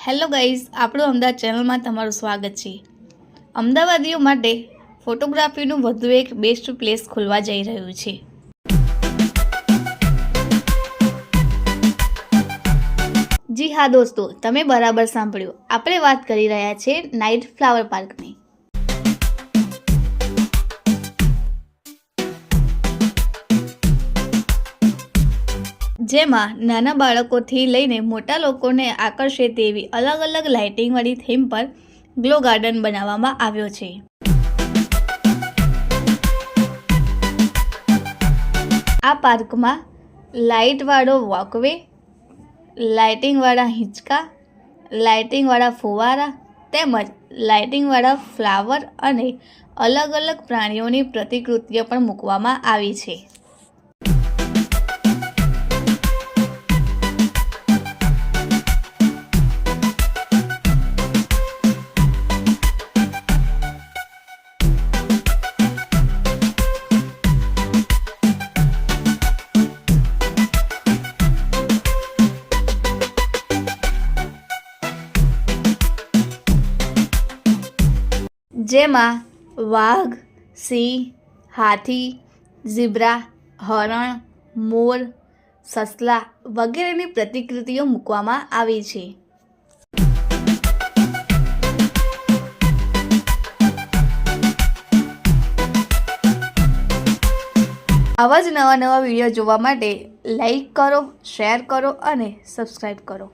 Hello guys, આપણું અમદાવાદ ચેનલમાં તમારું સ્વાગત છે। અમદાવાદીઓ માટે ફોટોગ્રાફીનું વધુ એક બેસ્ટ પ્લેસ ખુલવા જઈ રહ્યું છે। જી હા દોસ્તો, તમે બરાબર સાંભળ્યું। આપણે વાત કરી રહ્યા છીએ નાઇટ ફ્લાવર પાર્કની। જેમાં નાના બાળકોથી લઈને મોટા લોકોને આકર્ષે તેવી અલગ અલગ લાઇટિંગવાળી થીમ પર ગ્લો ગાર્ડન બનાવવામાં આવ્યો છે। આ પાર્કમાં લાઇટવાળો વોકવે, લાઇટિંગવાળા હિંચકા, લાઇટિંગવાળા ફુવારા તેમજ લાઇટિંગવાળા ફ્લાવર અને અલગ અલગ પ્રાણીઓની પ્રતિકૃતિઓ પણ મૂકવામાં આવી છે। જેમાં વાઘ, સિંહ, હાથી, ઝીબ્રા, હરણ, મોર, સસલા વગેરેની પ્રતિકૃતિઓ મૂકવામાં આવી છે। આવા જ નવા વિડીયો જોવા માટે લાઈક કરો, શેર કરો અને સબસ્ક્રાઈબ કરો।